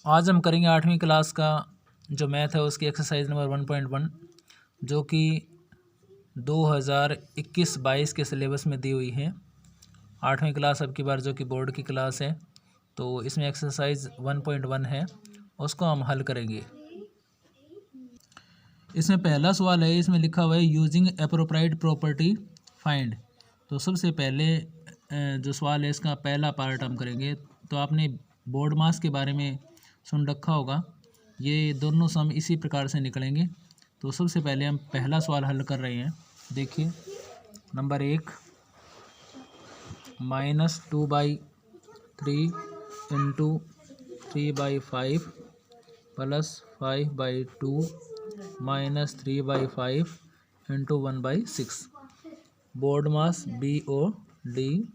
आज हम करेंगे 8वीं क्लास का जो मैथ है उसकी एक्सरसाइज नंबर 1.1 जो कि 2021-22 के सिलेबस में दी हुई है। 8वीं क्लास अब की बार जो कि बोर्ड की क्लास है, तो इसमें एक्सरसाइज 1.1 है, उसको हम हल करेंगे। इसमें पहला सवाल है, इसमें लिखा हुआ है यूजिंग एप्रोप्राइट प्रॉपर्टी फाइंड। तो सबसे पहले जो सवाल है इसका पहला पार्ट हम करेंगे। तो आपने बोर्ड मास के बारे में सुन रखा होगा, ये दोनों सम इसी प्रकार से निकलेंगे। तो सबसे पहले हम पहला सवाल हल कर रहे हैं। देखिए number 1, -2/3 into 3/5 plus 5/2 -3/5 into 1/6। BODMAS BODMAS।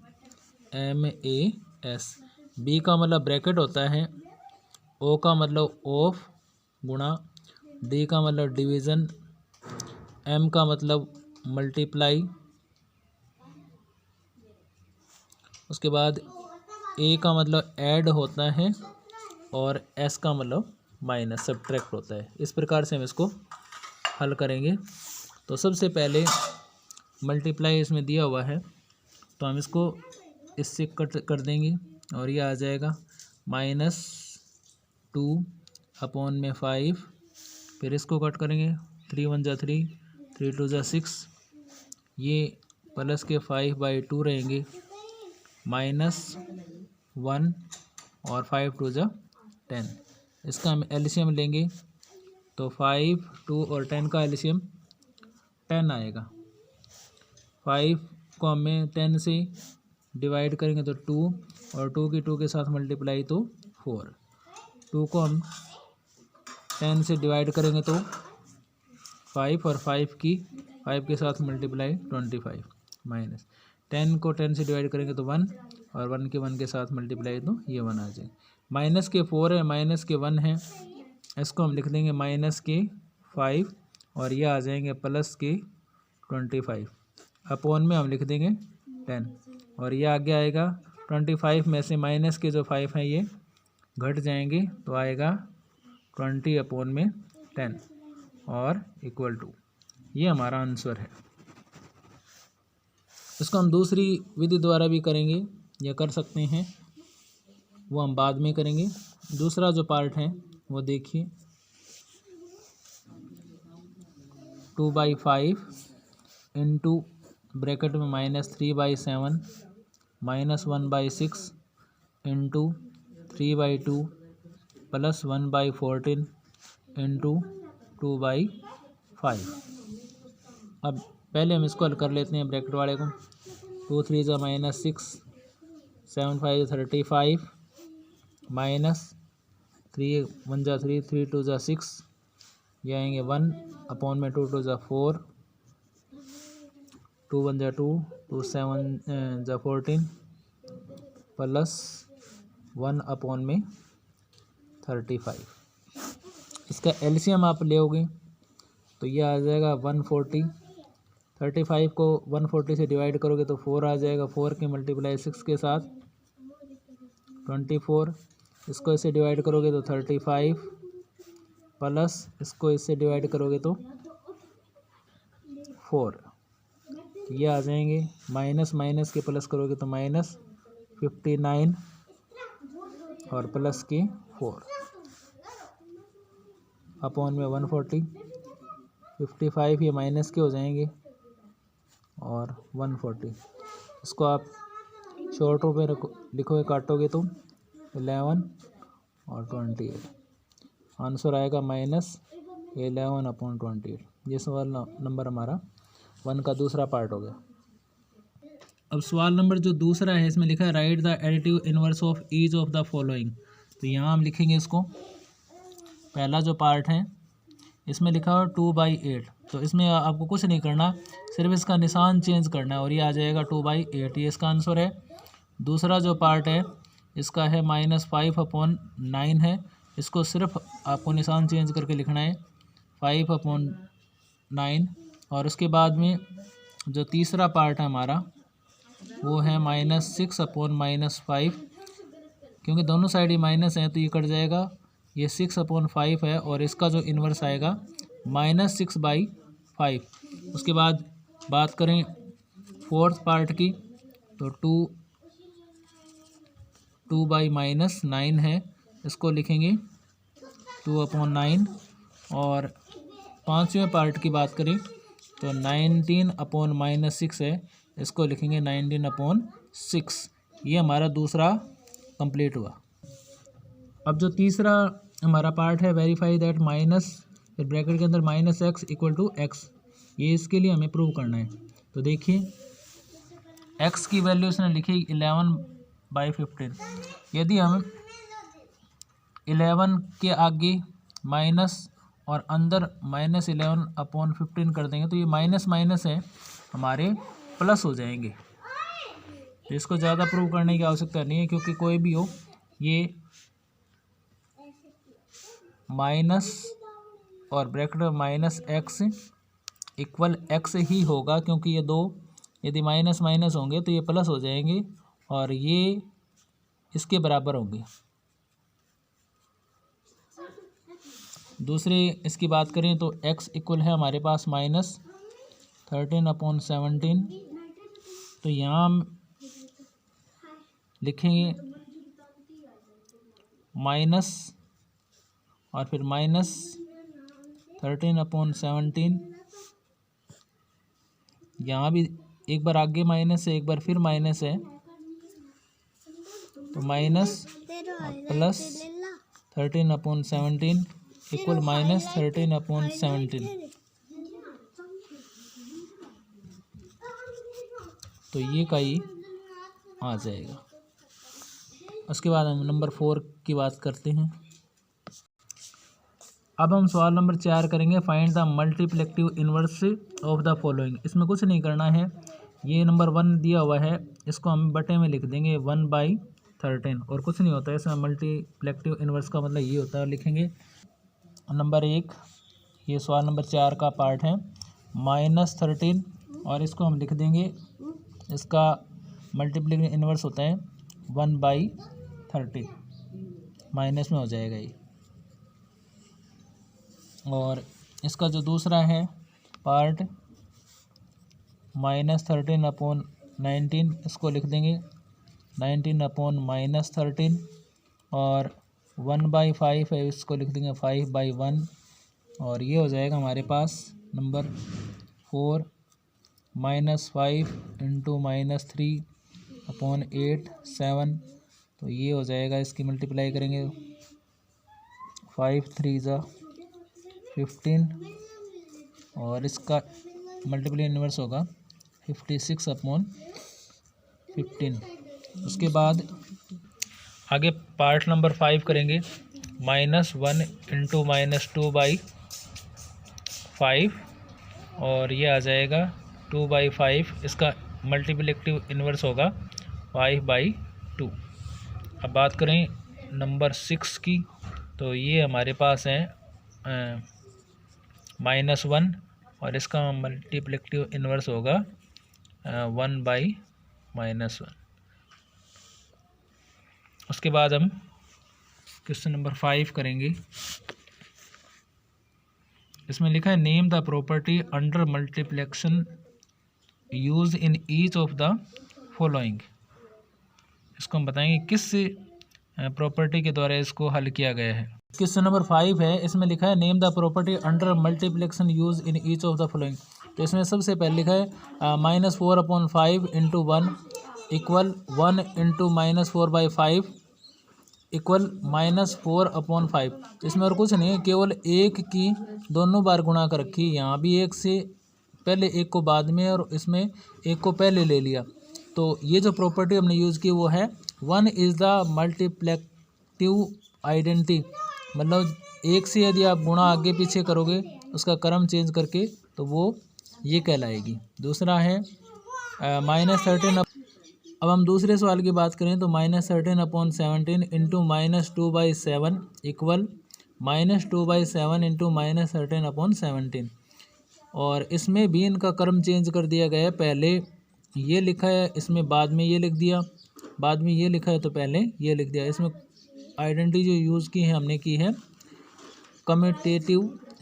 B का मतलब ब्रैकेट होता है, ओ का मतलब ऑफ गुणा, डी का मतलब डिवीज़न, एम का मतलब मल्टीप्लाई, उसके बाद ए का मतलब ऐड होता है और एस का मतलब माइनस सब्ट्रैक्ट होता है। इस प्रकार से हम इसको हल करेंगे। तो सबसे पहले मल्टीप्लाई इसमें दिया हुआ है, तो हम इसको इससे कट कर देंगे और ये आ जाएगा -2/5। फिर इसको कट करेंगे, 3 1 जा 3, 3 2 जा 6, ये प्लस के 5/2 रहेंगे, -1 और 5 2 जा 10। इसका हम एलसीएम लेंगे तो 5 2 और 10 का एलसीएम 10 आएगा। 5 को हमें 10 से डिवाइड करेंगे तो 2, और 2 की 2 के साथ मल्टीप्लाई तो 4। 2 को हम 10 से डिवाइड करेंगे तो 5, और 5 के साथ मल्टीप्लाई 25, माइनस 10 को 10 से डिवाइड करेंगे तो 1, और 1 के साथ मल्टीप्लाई तो ये 1 आ जाएगा। माइनस के 4 है, माइनस के 1 है, इसको हम लिख देंगे -5, और ये आ जाएंगे प्लस के 25। अपॉन में हम लिख देंगे 10, और ये आगे आएगा 25 में से माइनस के जो 5 हैं ये घट जाएंगे, तो आएगा 20/10 और इक्वल टू, ये हमारा आंसर है। इसको हम दूसरी विधि द्वारा भी करेंगे या कर सकते हैं, वो हम बाद में करेंगे। दूसरा जो पार्ट है वो देखिए, 2/5 इंटू ब्रैकेट में -3/7 -1/6 इंटू 3/2 प्लस 1/14 इंटू 2/5। अब पहले हम इसको हल कर लेते हैं ब्रैकेट वाले को। 2 3 जा -6, 7 5 35, -3 1 जा 3, 3 2 जा 6, ये आएंगे 1 अपॉन में 2 2 जा 4, 2 1 जा 2, 2 7 जा 14 प्लस 1 अपॉन में 35। इसका एलसीएम आप लेओगे तो ये आ जाएगा 140। 35 को 140 से डिवाइड करोगे तो 4 आ जाएगा, 4 के मल्टीप्लाई 6 के साथ 24। इसको इससे डिवाइड करोगे तो 35, प्लस इसको इससे डिवाइड करोगे तो 4, ये आ जाएंगे। माइनस माइनस के प्लस करोगे तो -59 और प्लस के 4 अपॉन में 140। 55 ये माइनस के हो जाएंगे और 140। इसको आप शॉर्ट रूप में लिखोगे, काटोगे तो 11 और 28। आंसर आएगा -11/28। ये सवाल नंबर हमारा 1 का दूसरा पार्ट हो गया। अब सवाल नंबर जो दूसरा है, इसमें लिखा है right the additive inverse of each of the following. तो यहाँ हम लिखेंगे इसको, पहला जो पार्ट है इसमें लिखा हुआ 2/8। तो इसमें आपको कुछ नहीं करना, सिर्फ इसका निशान चेंज करना है और ये आ जाएगा 2/8, ये इसका आंसर है। दूसरा जो पार्ट है इसका है -5/9 है, इसको सिर्फ आपको निशान चेंज करके लिखना है 5/9। और उसके बाद में जो तीसरा पार्ट है हमारा वो है -6/-5, क्योंकि दोनों साइड ही माइनस हैं तो ये कट जाएगा ये 6/5 है और इसका जो इन्वर्स आएगा -6/5। उसके बाद बात करें फोर्थ पार्ट की तो 2/-9 है, इसको लिखेंगे 2/9। और पाँचवें पार्ट की बात करें तो 19/-6 है, इसको लिखेंगे 19/6। ये हमारा दूसरा कंप्लीट हुआ। अब जो तीसरा हमारा पार्ट है, वेरीफाई दैट माइनस, फिर ब्रैकेट के अंदर -x = x, ये इसके लिए हमें प्रूव करना है। तो देखिए x की वैल्यू इसने लिखी 11/15। यदि हम 11 के आगे माइनस और अंदर -11/15 कर देंगे तो ये माइनस माइनस है हमारे प्लस हो जाएंगे। तो इसको ज़्यादा प्रूव करने की आवश्यकता नहीं है, क्योंकि कोई भी हो ये माइनस और ब्रैकेट में -x = x ही होगा, क्योंकि ये दो यदि माइनस माइनस होंगे तो ये प्लस हो जाएंगे और ये इसके बराबर होंगे। दूसरे इसकी बात करें तो x इक्वल है हमारे पास -13/17। तो यहाँ हम लिखेंगे माइनस और फिर -13/17। यहाँ भी एक बार आगे माइनस है, एक बार फिर माइनस है, तो माइनस प्लस 13/17 = -13/17। तो ये का ही आ जाएगा। उसके बाद हम नंबर 4 की बात करते हैं। अब हम सवाल नंबर 4 करेंगे, find the multiplicative inverse of the following. इसमें कुछ नहीं करना है, ये नंबर 1 दिया हुआ है, इसको हम बटे में लिख देंगे 1/13 और कुछ नहीं होता है इसमें। मल्टीप्लिकेटिव इन्वर्स का मतलब ये होता है, लिखेंगे नंबर 1, ये सवाल नंबर 4 का पार्ट है, -13 और इसको हम लिख देंगे, इसका मल्टीप्लिकेटिव इन्वर्स होता है 1/13, माइनस में हो जाएगा ये। और इसका जो दूसरा है पार्ट -13/19, इसको लिख देंगे 19/-13 और 1/5 है, इसको लिख देंगे 5/1 और ये हो जाएगा हमारे पास नंबर 4 -5 × -3/8 7। तो ये हो जाएगा, इसकी मल्टीप्लाई करेंगे 5 3 × 15 और इसका मल्टीप्लाई इन्वर्स होगा 56/15। उसके बाद आगे पार्ट नंबर 5 करेंगे, -1 × -2/5 और ये आ जाएगा 2/5, इसका मल्टीप्लिकेटिव इन्वर्स होगा 5/2। अब बात करें नंबर 6 की, तो ये हमारे पास है -1 और इसका मल्टीप्लिकेटिव इन्वर्स होगा 1/-1। उसके बाद हम क्वेश्चन नंबर 5 करेंगे। इसमें लिखा है, name the property under multiplication use in each of the following. इसको हम बताएंगे किस प्रॉपर्टी के द्वारा इसको हल किया गया है। क्वेश्चन नंबर 5 है, इसमें लिखा है, name the property under multiplication use in each of the following. तो इसमें सबसे पहले लिखा है -4/5 × 1 = 1 × -4/5 = -4/5। इसमें और कुछ नहीं है, केवल एक की दोनों बार गुणा कर रखी, यहाँ भी एक से पहले एक को बाद में और इसमें एक को पहले ले लिया। तो ये जो प्रॉपर्टी हमने यूज़ की वो है 1 इज़ द मल्टीप्लिकेटिव आइडेंटिटी, मतलब एक से यदि आप गुणा आगे पीछे करोगे उसका क्रम चेंज करके तो वो ये कहलाएगी। दूसरा है -13। अब हम दूसरे सवाल की बात करें तो -13/17 × -2/7 = -2/7 × -13/17। और इसमें भी इनका क्रम चेंज कर दिया गया है, पहले ये लिखा है इसमें बाद में ये लिख दिया, बाद में ये लिखा है तो पहले ये लिख दिया। इसमें आइडेंटिटी जो यूज़ की है हमने की है कम्यूटेटिव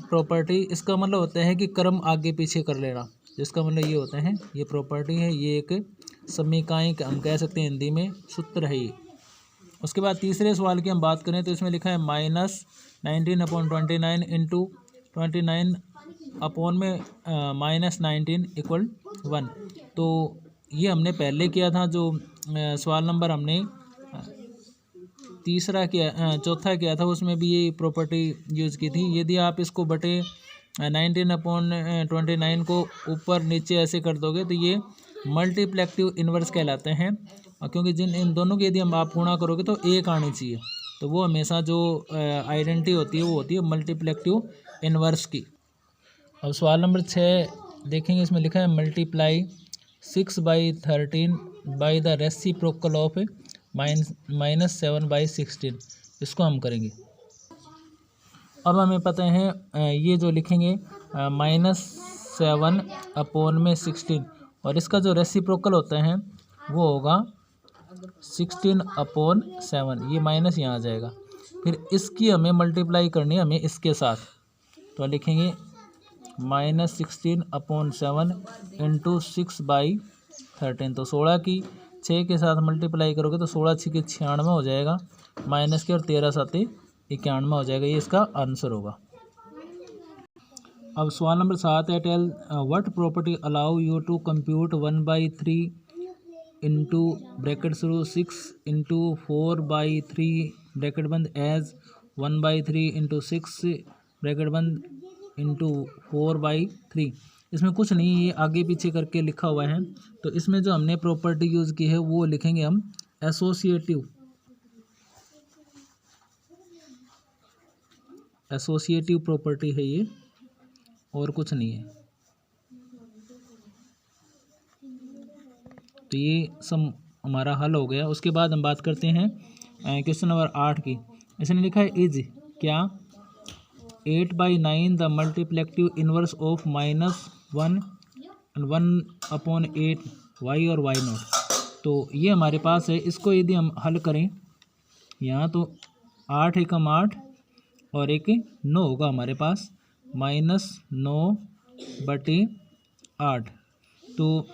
प्रॉपर्टी। इसका मतलब होता है कि क्रम आगे पीछे कर लेना, जिसका मतलब ये होता है ये प्रॉपर्टी है, ये एक समीकरण हम कह सकते हैं हिंदी में, सूत्र है ये। उसके बाद तीसरे सवाल की हम बात करें तो इसमें लिखा है -19/29 इंटू 29 अपॉन में -19 इक्वल 1। तो ये हमने पहले किया था, जो सवाल नंबर हमने तीसरा किया, चौथा किया था, उसमें भी ये प्रॉपर्टी यूज़ की थी। यदि आप इसको बटे 19/29 को ऊपर नीचे ऐसे कर दोगे तो ये मल्टीप्लेक्टिव इन्वर्स कहलाते हैं, और क्योंकि इन दोनों की यदि हम आप गुणा करोगे तो एक आनी चाहिए, तो वो हमेशा जो आइडेंटिटी होती है वो होती है मल्टीप्लेक्टिव इन्वर्स की। अब सवाल नंबर 6 देखेंगे, इसमें लिखा है multiply 6/13 by the reciprocal of -7/16। इसको हम करेंगे। अब हमें पता है ये जो लिखेंगे -7/16, और इसका जो रेसिप्रोकल होता है वो होगा 16/7। ये माइनस यहाँ आ जाएगा, फिर इसकी हमें मल्टीप्लाई करनी है हमें इसके साथ, तो लिखेंगे -16/7 इंटू 6/13। तो 16 की 6 के साथ मल्टीप्लाई करोगे तो 16 6 के 96 हो जाएगा, माइनस के, और 13 7 91 हो जाएगा। ये इसका आंसर होगा। अब सवाल नंबर 7 है, tell what property allow you to compute 1/3 into bracket शुरू 6 इंटू 4/3 ब्रैकेट बंद एज 1/3 इंटू 6 ब्रैकेट बंद इंटू 4/3। इसमें कुछ नहीं, ये आगे पीछे करके लिखा हुआ है। तो इसमें जो हमने प्रॉपर्टी यूज़ की है वो लिखेंगे हम एसोसिएटिव प्रॉपर्टी है ये, और कुछ नहीं है। तो ये सब हमारा हल हो गया। उसके बाद हम बात करते हैं क्वेश्चन नंबर 8 की। इसने लिखा है इज क्या 8/9 the मल्टीप्लेक्टिव inverse of -1 and 1/8 y और y0। तो ये हमारे पास है, इसको यदि हम हल करें यहाँ तो 8 एकम 8 और एक 9 होगा हमारे पास, -9/8। तो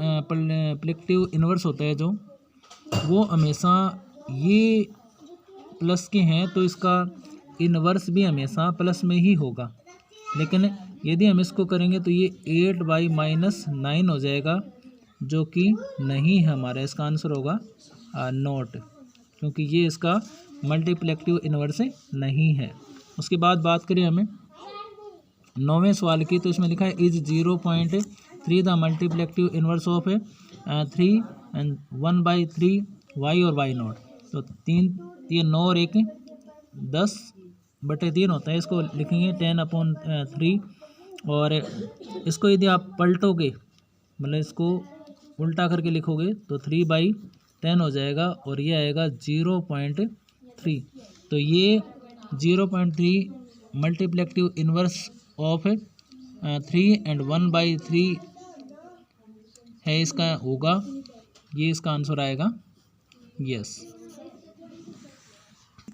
मल्टीप्लेक्टिव इन्वर्स होता है जो, वो हमेशा ये प्लस के हैं तो इसका इन्वर्स भी हमेशा प्लस में ही होगा। लेकिन यदि हम इसको करेंगे तो ये 8/-9 हो जाएगा, जो कि नहीं है हमारा, इसका आंसर होगा नॉट, क्योंकि ये इसका मल्टीप्लेक्टिव इन्वर्स नहीं है। उसके बाद बात करें हमें 9वें सवाल की, तो इसमें लिखा है is 0.3 the multiplicative inverse of 3 and 1/3 y और y0। तो 9 और 1 10/3 होता है, इसको लिखेंगे 10/3। और इसको यदि आप पलटोगे, मतलब इसको उल्टा करके लिखोगे तो 3/10 हो जाएगा, और ये आएगा 0.3। तो ये 0.3 मल्टीप्लेक्टिव इन्वर्स ऑफ 3 and 1/3 है, इसका होगा, ये इसका आंसर आएगा यस।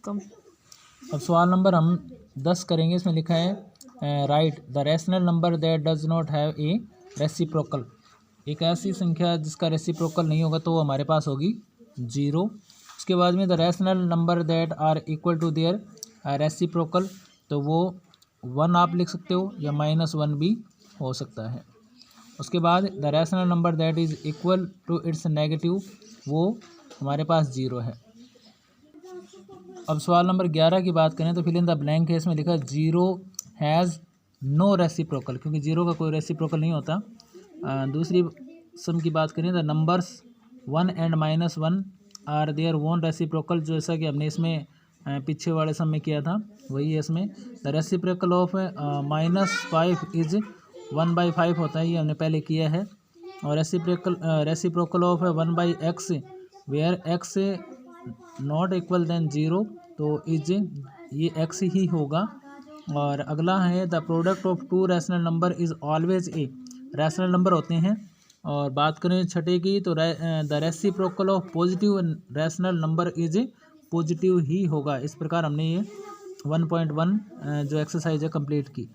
अब सवाल नंबर हम 10 करेंगे। इसमें लिखा है right the rational number that does not have a reciprocal. एक ऐसी संख्या जिसका रेसिप्रोकल नहीं होगा तो वो हमारे पास होगी 0। उसके बाद में the rational number that are equal to their reciprocal, तो वो 1 आप लिख सकते हो या -1 भी हो सकता है। उसके बाद the rational number that is equal to its negative, वो हमारे पास 0 है। अब सवाल नंबर 11 की बात करें तो फिल इन द ब्लैंक है। इसमें लिखा है 0 हैज़ नो रेसिप्रोकल, क्योंकि 0 का कोई रेसिप्रोकल नहीं होता। दूसरी सम की बात करें the numbers 1 and -1 are their own reciprocal, जैसा कि हमने इसमें पीछे वाले सम में किया था वही है इसमें। द रेसिप्रोकल ऑफ -5 इज 1/5 होता है, ये हमने पहले किया है। और reciprocal of 1/x where x not equal then 0, तो इज ये x ही होगा। और अगला है the product of 2 rational number is always a, rational number होते हैं। और बात करें छठे की तो the reciprocal of positive rational number is positive ही होगा। इस प्रकार हमने ये 1.1 जो एक्सरसाइज है कंप्लीट की।